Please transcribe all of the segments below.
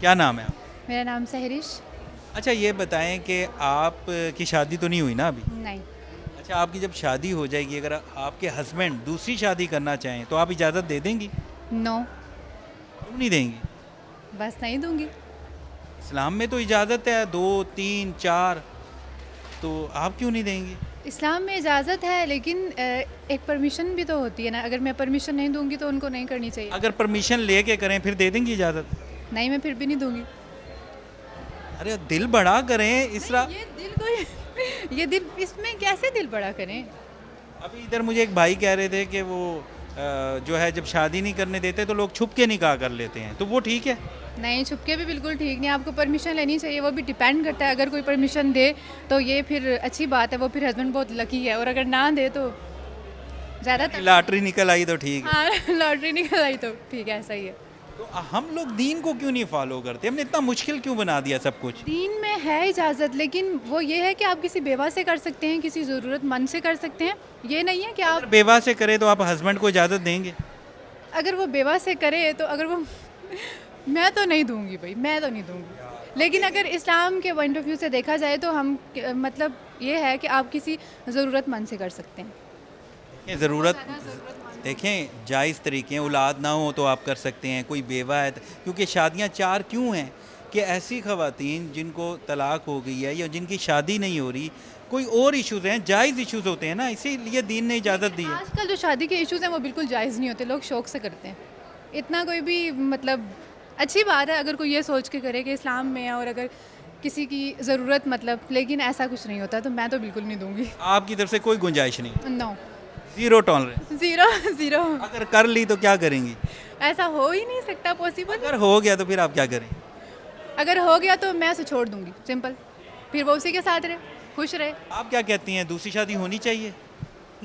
क्या नाम है आप? मेरा नाम सहरिश। अच्छा ये बताएं कि आप की शादी तो नहीं हुई ना अभी? नहीं। अच्छा आपकी जब शादी हो जाएगी, अगर आपके हस्बैंड दूसरी शादी करना चाहें तो आप इजाज़त दे देंगी? नो। क्यों नहीं देंगी? बस नहीं दूंगी। इस्लाम में तो इजाज़त है 2 3 4, तो आप क्यों नहीं देंगी? इस्लाम में इजाज़त है लेकिन एक परमिशन भी तो होती है ना। अगर मैं परमिशन नहीं दूंगी तो उनको नहीं करनी चाहिए। अगर परमिशन ले के करें फिर दे देंगी इजाज़त? नहीं, मैं फिर भी नहीं दूंगी। अरे दिल बड़ा करें इसरा। ये दिल को ये दिल इसमें कैसे दिल बड़ा करें? अभी इधर मुझे एक भाई कह रहे थे कि वो जो है जब शादी नहीं करने देते तो लोग छुप के निकाह कर लेते हैं, तो वो ठीक है? नहीं, छुपके भी बिल्कुल ठीक नहीं। आपको परमिशन लेनी चाहिए। वो भी डिपेंड करता है। अगर कोई परमिशन दे तो ये फिर अच्छी बात है, वो फिर हस्बैंड बहुत लकी है। और अगर ना दे तो ज़्यादा लॉटरी निकल आई तो ठीक है। हाँ लॉटरी निकल आई तो ठीक है, ऐसा ही है। तो हम लोग दीन को क्यों नहीं फॉलो करते? हमने इतना मुश्किल क्यों बना दिया सब कुछ? दीन में है इजाज़त, लेकिन वो ये है कि आप किसी बेवा से कर सकते हैं, किसी ज़रूरतमंद से कर सकते हैं। ये नहीं है कि अगर आप बेवा से करे तो आप हस्बैंड को इजाज़त देंगे? अगर वो बेवा से करे तो अगर वो मैं तो नहीं दूंगी भाई, मैं तो नहीं दूंगी। लेकिन अगर इस्लाम के पॉइंट ऑफ व्यू से देखा जाए तो हम मतलब ये है कि आप किसी ज़रूरतमंद से कर सकते हैं। ये ज़रूरत देखें, जायज़ तरीके हैं, औलाद ना हो तो आप कर सकते हैं, कोई बेवा है क्योंकि शादियां 4 क्यों हैं कि ऐसी ख़वातीन जिनको तलाक हो गई है या जिनकी शादी नहीं हो रही, कोई और इश्यूज़ हैं, जायज़ इश्यूज़ होते हैं ना, इसीलिए दीन ने इजाज़त दी है। आजकल जो शादी के इश्यूज़ हैं वो बिल्कुल जायज़ नहीं होते, लोग शौक से करते हैं। इतना कोई भी मतलब अच्छी बात है अगर कोई ये सोच के करे कि इस्लाम में है और अगर किसी की ज़रूरत मतलब, लेकिन ऐसा कुछ नहीं होता तो मैं तो बिल्कुल नहीं दूंगी। आपकी तरफ से कोई गुंजाइश नहीं? No. Zero tolerance? Zero zero. अगर कर ली तो क्या करेंगी? ऐसा हो ही नहीं सकता पॉसिबल। अगर हो गया तो फिर आप क्या करें? अगर हो गया तो मैं उसे छोड़ दूंगी, सिंपल। फिर वो उसी के साथ रहे, खुश रहे। आप क्या कहती हैं, दूसरी शादी होनी चाहिए?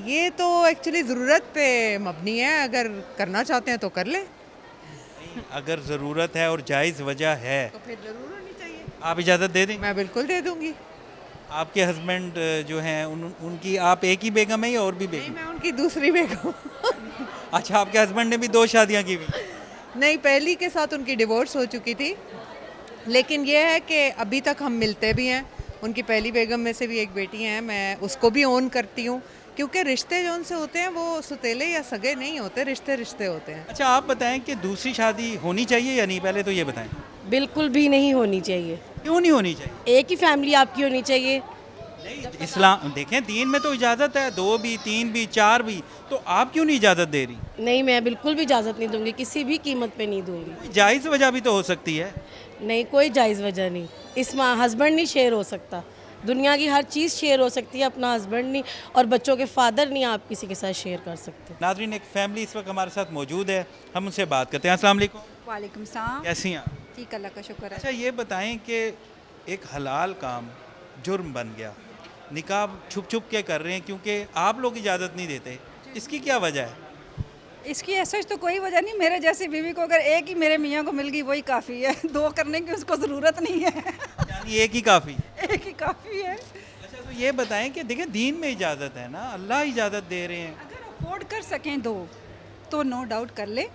ये तो एक्चुअली ज़रूरत पे मबनी है। अगर करना चाहते हैं तो कर लें। अगर ज़रूरत है और जायज़ वजह है तो फिर ज़रूर होनी चाहिए। आप इजाज़त दे देंगे? मैं बिल्कुल दे दूंगी। आपके हस्बैंड जो हैं उनकी आप एक ही बेगम है या और भी नहीं, बेगम? मैं उनकी दूसरी बेगम। अच्छा आपके हस्बैंड ने भी 2 शादियां की हुई? नहीं, पहली के साथ उनकी डिवोर्स हो चुकी थी, लेकिन ये है कि अभी तक हम मिलते भी हैं। उनकी पहली बेगम में से भी एक बेटी है, मैं उसको भी ओन करती हूँ, क्योंकि रिश्ते जो उनसे होते हैं वो सुतेले या सगे नहीं होते, रिश्ते रिश्ते होते हैं। अच्छा आप बताएं कि दूसरी शादी होनी चाहिए या नहीं, पहले तो ये बताएं। बिल्कुल भी नहीं होनी चाहिए। क्यों नहीं होनी चाहिए? एक ही फैमिली आपकी होनी चाहिए। नहीं, इस्लाम देखें दीन में तो इजाज़त है 2 भी 3 भी 4 भी, तो आप क्यों नहीं इजाज़त दे रही? नहीं, मैं बिल्कुल भी इजाज़त नहीं दूंगी, किसी भी कीमत पे नहीं दूंगी। कोई जायज़ वजह भी तो हो सकती है। नहीं, कोई जायज़ वजह नहीं। इसमें हस्बैंड नहीं शेयर हो सकता। दुनिया की हर चीज़ शेयर हो सकती है, अपना हस्बैंड नहीं, और बच्चों के फादर नहीं आप किसी के साथ शेयर कर सकते। नाज़रीन एक फैमिली इस वक्त हमारे साथ मौजूद है, हम उनसे बात करते हैं। अस्सलाम वालेकुम। वालेकुम सलाम। कैसी हैं आप? ठीक, अल्लाह का शुक्र है। अच्छा ये बताएं कि एक हलाल काम जुर्म बन गया, निकाह छुप छुप के कर रहे हैं क्योंकि आप लोग इजाज़त नहीं देते, इसकी क्या वजह है? इसकी ऐसा तो कोई वजह नहीं। मेरे जैसी बीवी को अगर एक ही मेरे मियाँ को मिल गई वही काफ़ी है। 2 करने की उसको ज़रूरत नहीं है। यानी एक ही काफ़ी? एक ही काफ़ी है। अच्छा तो ये बताएं कि देखिए दीन में इजाज़त है ना, अल्लाह इजाज़त दे रहे हैं। अगर अफोर्ड कर सकें 2 तो नो डाउट कर ले,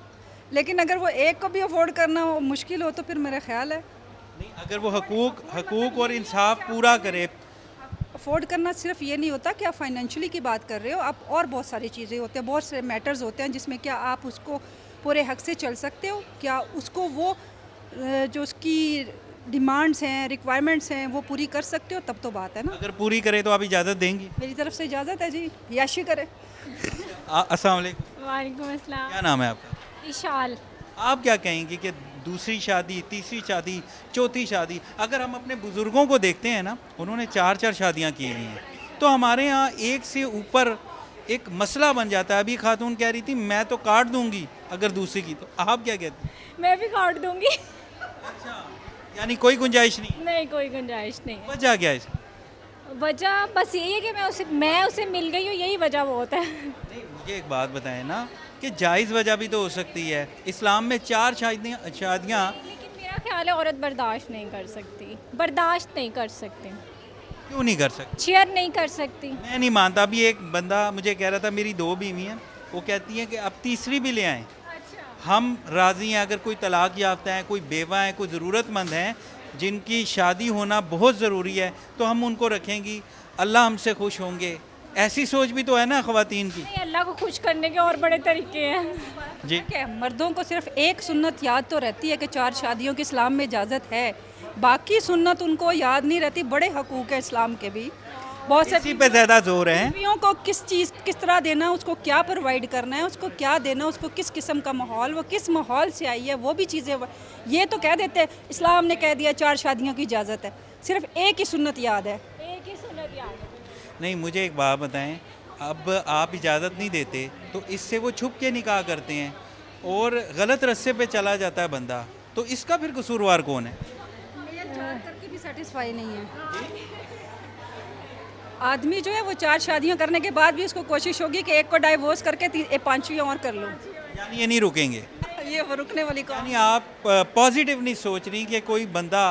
लेकिन अगर वो एक को भी अफोर्ड करना मुश्किल हो तो फिर मेरा ख्याल है नहीं, अगर वो हकूक़ और इंसाफ पूरा करे। अफोर्ड करना सिर्फ ये नहीं होता कि आप फाइनेंशियली की बात कर रहे हो, आप और बहुत सारी चीज़ें होती हैं, बहुत से मैटर्स होते हैं जिसमें क्या आप उसको पूरे हक से चल सकते हो, क्या उसको वो जो उसकी डिमांड्स हैं, रिक्वायरमेंट्स हैं, वो पूरी कर सकते हो, तब तो बात है ना। अगर पूरी करे तो आप इजाज़त देंगी? मेरी तरफ से इजाज़त है जी, याशी करे। अस्सलाम वालेकुम। वालेकुम अस्सलाम। क्या नाम है आपका? इशाल। आप क्या कहेंगी कि दूसरी शादी, तीसरी शादी, चौथी शादी, अगर हम अपने बुज़ुर्गों को देखते हैं ना, उन्होंने 4-4 शादियां की हुई हैं, तो हमारे यहाँ एक से ऊपर एक मसला बन जाता है। अभी खातून कह रही थी मैं तो काट दूंगी अगर दूसरी की, तो आप क्या कहते हैं? मैं भी काट दूंगी। अच्छा यानी कोई गुंजाइश नहीं? नहीं, कोई गुंजाइश नहीं है। वजह क्या है इसकी? वजह बस यही है कि मैं उसे मिल गई हूँ, यही वजह बहुत है। नहीं मुझे एक बात बताएं ना कि जायज़ वजह भी तो हो सकती है। इस्लाम में 4 शादियाँ लेकिन मेरा ख्याल है औरत बर्दाश्त नहीं कर सकती, बर्दाश्त नहीं कर सकती, क्यों नहीं कर सकती? शेयर नहीं कर सकती। मैं नहीं मानता। अभी एक बंदा मुझे कह रहा था मेरी 2 बीवी हैं, वो कहती हैं कि अब तीसरी भी ले आएं। हम राज़ी हैं अगर कोई तलाक याफ्ता है, कोई बेवा है, कोई ज़रूरतमंद हैं जिनकी शादी होना बहुत ज़रूरी है, तो हम उनको रखेंगी, अल्लाह हमसे खुश होंगे। ऐसी सोच भी तो है ना ख़वातीन की। नहीं, अल्लाह को खुश करने के और बड़े तरीके हैं। जी क्या मर्दों को सिर्फ एक सुन्नत याद तो रहती है कि 4 शादियों की इस्लाम में इजाज़त है, बाकी सुन्नत उनको याद नहीं रहती। बड़े हकूक़ है इस्लाम के भी, बहुत से इसी पे ज़्यादा जोर है। बीवियों को किस तरह देना, उसको क्या प्रोवाइड करना है, उसको क्या देना, उसको किस किस्म का माहौल, वो किस माहौल से आई है, वो भी चीज़ें। ये तो कह देते हैं इस्लाम ने कह दिया 4 शादियों की इजाज़त है, सिर्फ एक ही सुन्नत याद है। एक ही सुन्नत याद है। नहीं, मुझे एक बात बताएं, अब आप इजाज़त नहीं देते तो इससे वो छुप के निकाह करते हैं और गलत रास्ते पे चला जाता है बंदा, तो इसका फिर कसूरवार कौन है? करके भी सेटिस्फाई नहीं है। आदमी जो है वो 4 शादियां करने के बाद भी उसको कोशिश होगी कि एक को डाइवोर्स करके 5वीं और कर लो। यानी ये नहीं रुकेंगे। ये वो रुकने वाली कौन? यानी आप पॉजिटिव नहीं सोच रही कि कोई बंदा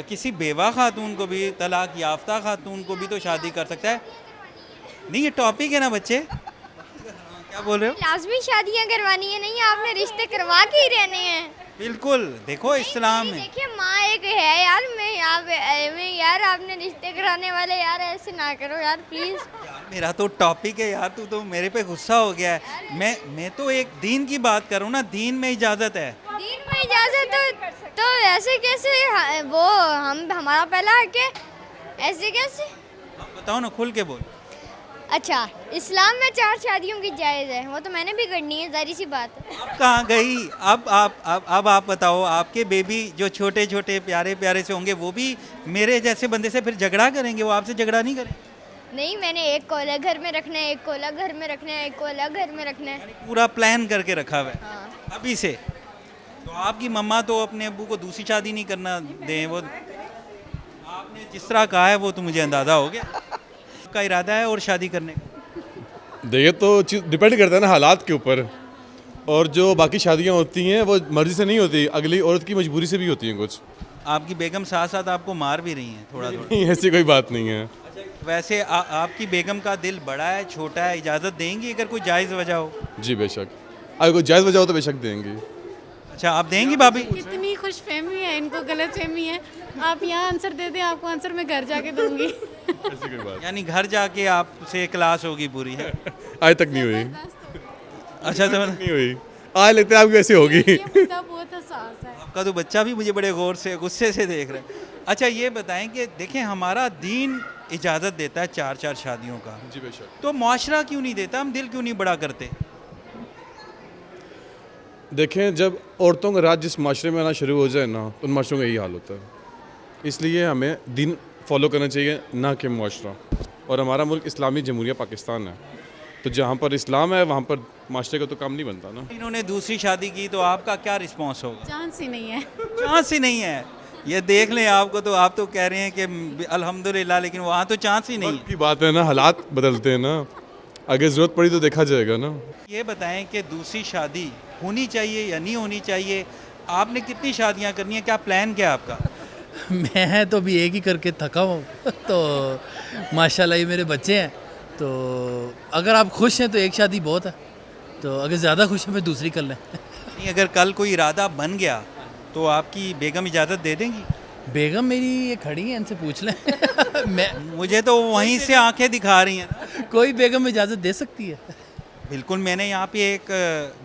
किसी बेवा खातून को भी, तलाक याफ्ता खातून को भी तो शादी कर सकता है। नहीं, ये टॉपिक है ना बच्चे। क्या बोल रहे हो? लाजमी शादियां करवानी है, नहीं आपने रिश्ते करवा के ही रहने हैं। बिल्कुल, देखो इस्लाम में देखिए माँ एक है यार, मैं यहाँ पे यार आपने रिश्ते कराने वाले यार ऐसे ना करो यार प्लीज़। मेरा तो टॉपिक है यार, तू तो मेरे पे गुस्सा हो गया है। मैं तो एक दीन की बात कर रहा हूँ ना, दीन में इजाज़त है। दीन में इजाज़त तो ऐसे कैसे वो हमारा पहला हक है, ऐसे कैसे? आप बताओ ना, खुल के बोल। अच्छा, इस्लाम में 4 शादियों की जायज़ है, वो तो मैंने भी करनी है, ज़ाहिर सी बात है। अब कहाँ गई? अब आप बताओ, आपके बेबी जो छोटे छोटे प्यारे प्यारे से होंगे वो भी मेरे जैसे बंदे से फिर झगड़ा करेंगे? वो आपसे झगड़ा नहीं करेंगे? नहीं, मैंने एक को अलग घर में रखना है, एक को अलग घर में रखना है, एक को अलग घर में रखना है। पूरा प्लान करके रखा हुआ है हाँ। अभी से। तो आपकी मम्मा तो अपने अब्बू को दूसरी शादी नहीं करना दें, वो आपने जिस तरह कहा है वो तो मुझे अंदाज़ा हो गया। आपका इरादा है और शादी करने का? देखिए, तो चीज़ डिपेंड करता है ना हालात के ऊपर, और जो बाकी शादियां होती हैं वो मर्जी से नहीं होती, अगली औरत की मजबूरी से भी होती हैं कुछ। आपकी बेगम साथ साथ आपको मार भी रही हैं थोड़ा थोड़ा? नहीं, ऐसी कोई बात नहीं है। वैसे आपकी बेगम का दिल बड़ा है, छोटा है, इजाज़त देंगी अगर कोई जायज़ वजह हो? जी बेशक, अगर कोई जायज़ वजह हो तो बेशक देंगी। अच्छा, आप देंगी भाभी? कितनी खुशफहमी है, इनको गलतफहमी है। आप यहाँ आंसर दे दें, आपको आंसर मैं घर जाके दूंगी। ऐसी कोई बात यानी घर जाके आपसे क्लास होगी पूरी है? आज तक नहीं हुई। अच्छा, तो नहीं हुई, आज लगता है आपकी वैसी होगी। मुद्दा बहुत हसास है। आपका तो बच्चा भी मुझे बड़े गौर से, गुस्से से देख रहा है। अच्छा, ये बताएं कि देखें, हमारा दीन इजाज़त देता है 4 शादियों का, जी बेशक। तो मुआशरा क्यों नहीं देता? हम दिल क्यों नहीं बड़ा करते? देखें, जब औरतों का राज जिस माशरे में आना शुरू हो जाए ना, तो उन माशरों का यही हाल होता है। इसलिए हमें दीन फॉलो करना चाहिए, ना कि मुआशरा। और हमारा मुल्क इस्लामी जमहूरिया पाकिस्तान है, तो जहाँ पर इस्लाम है वहाँ पर माशरे का तो काम नहीं बनता ना। इन्होंने दूसरी शादी की तो आपका क्या रिस्पॉन्स होगा? चांस ही नहीं है। चांस ही नहीं है। ये देख लें, आपको तो, आप तो कह रहे हैं कि अल्हम्दुलिल्लाह, लेकिन वहाँ तो चांस ही नहीं है। की बात है ना, हालात बदलते हैं ना, अगर ज़रूरत पड़ी तो देखा जाएगा ना। ये बताएं कि दूसरी शादी होनी चाहिए या नहीं होनी चाहिए? आपने कितनी शादियां करनी है, क्या प्लान क्या है आपका? मैं तो अभी एक ही करके थका हूँ। तो माशाल्लाह ये मेरे बच्चे हैं, तो अगर आप खुश हैं तो एक शादी बहुत है, तो अगर ज़्यादा खुश हैं फिर दूसरी कर लें। नहीं, अगर कल कोई इरादा बन गया तो आपकी बेगम इजाज़त दे देंगी? बेगम मेरी ये खड़ी है, इनसे पूछ लें। मैं मुझे तो वहीं से आंखें दिखा रही हैं ना। कोई बेगम इजाज़त दे सकती है। बिल्कुल, मैंने यहाँ पे एक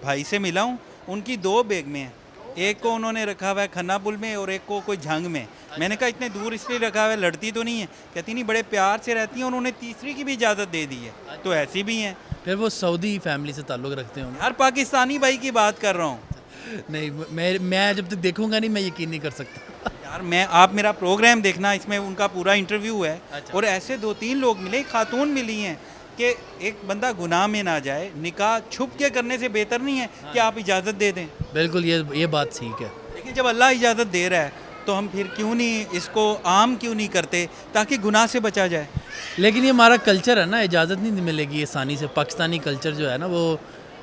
भाई से मिला हूँ, उनकी 2 बेगमें हैं। एक को उन्होंने रखा हुआ है खन्नापुल में और एक को कोई झंग में। मैंने कहा इतने दूर इसलिए रखा हुआ है, लड़ती तो नहीं है? कहती नहीं, बड़े प्यार से रहती हैं, उन्होंने तीसरी की भी इजाज़त दे दी है। तो ऐसी भी हैं। फिर वो सऊदी फैमिली से ताल्लुक़ रखते होंगे। यार, पाकिस्तानी भाई की बात कर रहा हूँ। नहीं, मैं जब तक देखूंगा नहीं, मैं यकीन नहीं कर सकता। यार, आप मेरा प्रोग्राम देखना, इसमें उनका पूरा इंटरव्यू है। और ऐसे 2-3 लोग मिले, खातून मिली हैं कि एक बंदा गुनाह में ना जाए, निकाह छुप के करने से बेहतर नहीं है कि आप इजाज़त दे दें? बिल्कुल, ये बात ठीक है। देखिए, जब अल्लाह इजाज़त दे रहा है तो हम फिर क्यों नहीं इसको आम क्यों नहीं करते, ताकि गुनाह से बचा जाए? लेकिन ये हमारा कल्चर है ना, इजाज़त नहीं मिलेगी आसानी से। पाकिस्तानी कल्चर जो है ना, वो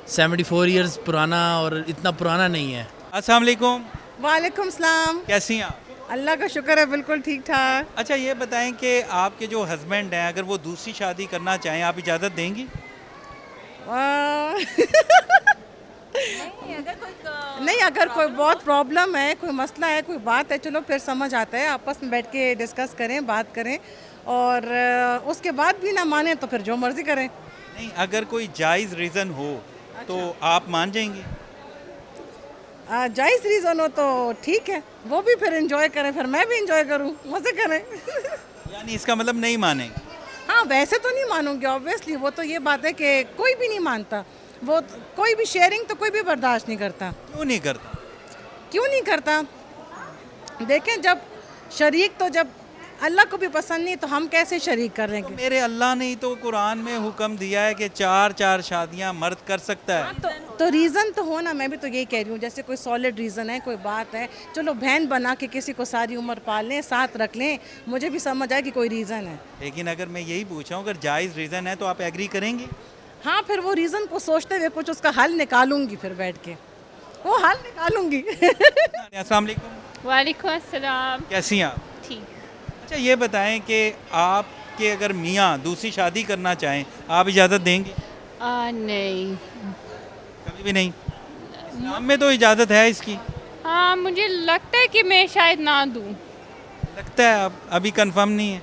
74 ईयर्स पुराना और इतना पुराना नहीं है। अस्सलाम वालेकुम। वालेकुम सलाम। कैसी हैं आप? अल्लाह का शुक्र है, बिल्कुल ठीक ठाक। अच्छा, ये बताएं कि आपके जो हस्बैंड हैं, अगर वो दूसरी शादी करना चाहें, आप इजाज़त देंगी? नहीं, अगर कोई बहुत प्रॉब्लम है, कोई मसला है, कोई बात है, चलो फिर समझ आता है, आपस में बैठ के डिस्कस करें, बात करें, और उसके बाद भी ना माने तो फिर जो मर्जी करें। नहीं, अगर कोई जायज़ रीज़न हो तो आप मान जाएंगे? जायज़ रीज़न हो तो ठीक है, वो भी फिर एंजॉय करें, फिर मैं भी एंजॉय करूं, मज़े करें। यानी इसका मतलब नहीं मानेंगे? हाँ, वैसे तो नहीं मानूंगी ऑब्वियसली, वो तो ये बात है कि कोई भी नहीं मानता, वो कोई भी शेयरिंग तो कोई भी बर्दाश्त नहीं करता। क्यों नहीं करता? क्यों नहीं करता? देखें, जब शरीक तो जब अल्लाह को भी पसंद नहीं तो हम कैसे शरीक करेंगे? मेरे अल्लाह ने ही तो कुरान में हुक्म दिया है कि 4 शादियां मर्द कर सकता है। तो रीज़न तो हो ना, मैं भी तो यही कह रही हूँ, जैसे कोई सॉलिड रीज़न है, कोई बात है, चलो बहन बना के किसी को सारी उम्र पाल लें, साथ रख लें, मुझे भी समझ आए कि कोई रीज़न है। लेकिन अगर मैं यही पूछा हूँ, अगर जायज़ रीज़न है तो आप एग्री करेंगे? हाँ, फिर वो रीज़न को सोचते हुए कुछ उसका हल निकालूंगी, फिर बैठ के वो हल निकालूंगी। अस्सलाम वालेकुम। वालेकुम अस्सलाम। कैसी हैं आप? ठीक। अच्छा, ये बताएं कि आपके अगर मियाँ दूसरी शादी करना चाहें, आप इजाज़त देंगे? नहीं। कभी भी नहीं? इस्लाम में तो इजाज़त है इसकी। हाँ, मुझे लगता है कि मैं शायद ना दूँ। लगता है, आप अभी कंफर्म नहीं है?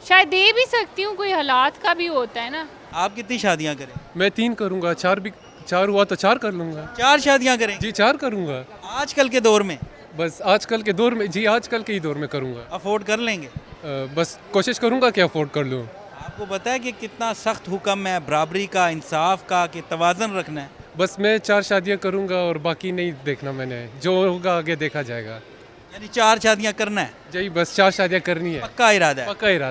शायद दे भी सकती हूँ, कोई हालात का भी होता है ना। आप कितनी शादियां करें? मैं 3 करूँगा, 4 हुआ तो 4 कर लूँगा। 4 शादियां करें? जी 4 करूँगा। आजकल के दौर में? बस आजकल के दौर में, जी आजकल के ही दौर में करूँगा। अफोर्ड कर लेंगे? बस कोशिश करूँगा कि अफोर्ड कर लूँ। आपको पता है कि कितना सख्त हुक्म है बराबरी का, इंसाफ का, कि तवाज़न रखना है। बस मैं 4 शादियाँ करूँगा और बाकी नहीं देखना मैंने, जो होगा आगे देखा जाएगा। यानी 4 शादियां करना है? जी बस 4 शादियाँ करनी है। पक्का इरादा है? पक्का इरादा।